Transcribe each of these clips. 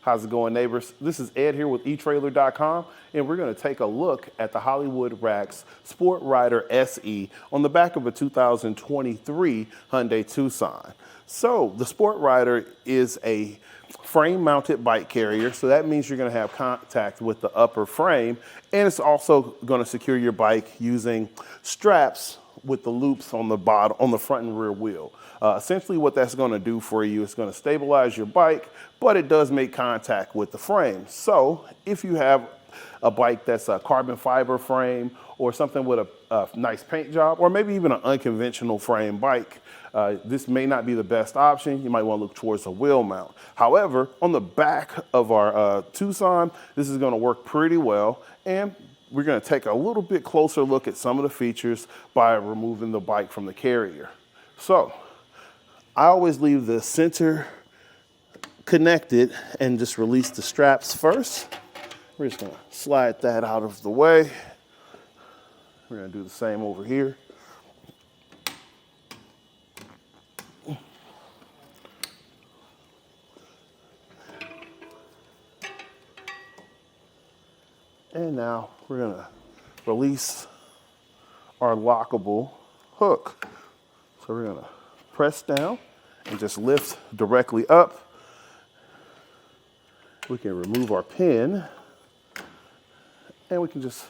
How's it going, neighbors? This is Ed here with eTrailer.com, and we're going to take a look at the Hyundai Rack's Sport Rider SE on the back of a 2023 Hyundai Tucson. So the Sport Rider is a frame-mounted bike carrier, so that means you're going to have contact with the upper frame, and it's also going to secure your bike using straps with the loops on the bottom, on the front and rear wheel. Essentially what that's going to do for you is going to stabilize your bike, but it does make contact with the frame. So if you have a bike that's a carbon fiber frame or something with a nice paint job, or maybe even an unconventional frame bike, this may not be the best option. You might want to look towards a wheel mount. However, on the back of our Tucson, this is going to work pretty well, and we're going to take a little bit closer look at some of the features by removing the bike from the carrier. So I always leave the center connected and just release the straps first. We're just going to slide that out of the way. We're going to do the same over here. And now we're going to release our lockable hook. So we're going to press down and just lift directly up. We can remove our pin and we can just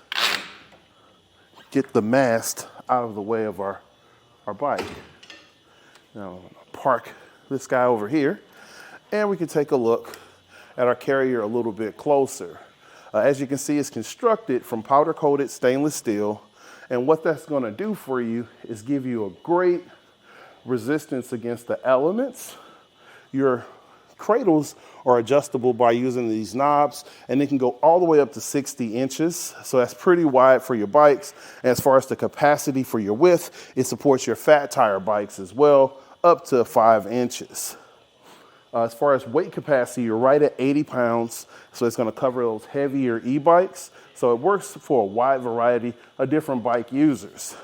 get the mast out of the way of our bike. Now I'm going to park this guy over here and we can take a look at our carrier a little bit closer. As you can see, it's constructed from powder-coated stainless steel, and what that's going to do for you is give you a great resistance against the elements. Your cradles are adjustable by using these knobs, and they can go all the way up to 60 inches, so that's pretty wide for your bikes. And as far as the capacity for your width, it supports your fat tire bikes as well, up to 5 inches. As far as weight capacity, you're right at 80 pounds, so it's going to cover those heavier e-bikes. So it works for a wide variety of different bike users.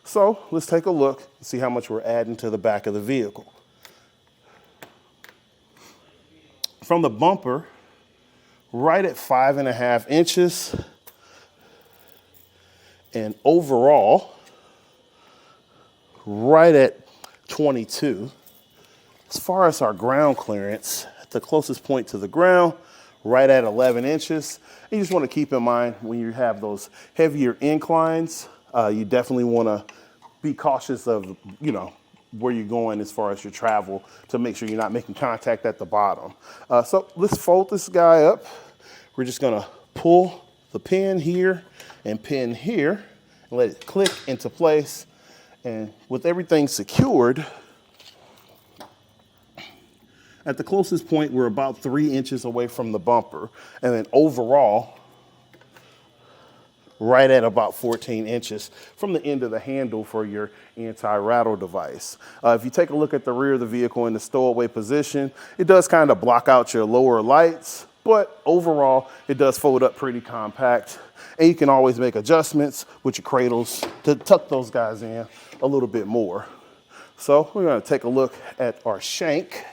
So let's take a look and see how much we're adding to the back of the vehicle. From the bumper, right at 5.5 inches, and overall, right at 22. As far as our ground clearance, the closest point to the ground, right at 11 inches. And you just want to keep in mind when you have those heavier inclines, you definitely want to be cautious of, where you're going as far as your travel to make sure you're not making contact at the bottom. So let's fold this guy up. We're just going to pull the pin here and pin here and let it click into place. And with everything secured, at the closest point, we're about 3 inches away from the bumper. And then overall, right at about 14 inches from the end of the handle for your anti-rattle device. If you take a look at the rear of the vehicle in the stowaway position, it does kind of block out your lower lights, but overall, it does fold up pretty compact. And you can always make adjustments with your cradles to tuck those guys in a little bit more. So we're going to take a look at our shank.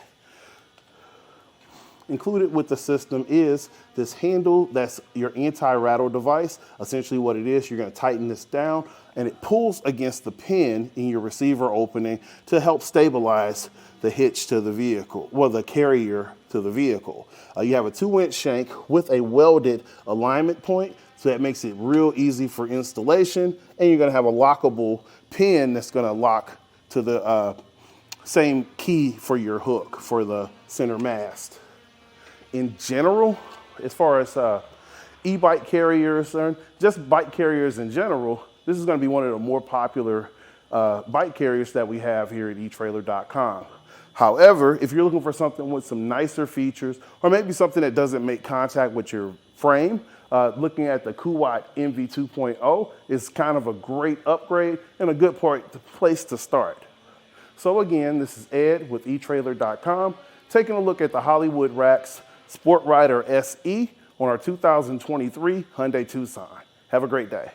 Included with the system is this handle that's your anti-rattle device. Essentially what it is, you're going to tighten this down and it pulls against the pin in your receiver opening to help stabilize the hitch to the vehicle, well, the carrier to the vehicle. You have a 2-inch shank with a welded alignment point, so that makes it real easy for installation, and you're going to have a lockable pin that's going to lock to the same key for your hook for the center mast. In general, as far as e-bike carriers and just bike carriers in general, this is going to be one of the more popular bike carriers that we have here at eTrailer.com. However, if you're looking for something with some nicer features, or maybe something that doesn't make contact with your frame, looking at the Kuat MV 2.0 is kind of a great upgrade and a good place to start. So again, this is Ed with eTrailer.com, taking a look at the Hyundai Rack's Sport Rider SE on our 2023 Hyundai Tucson. Have a great day.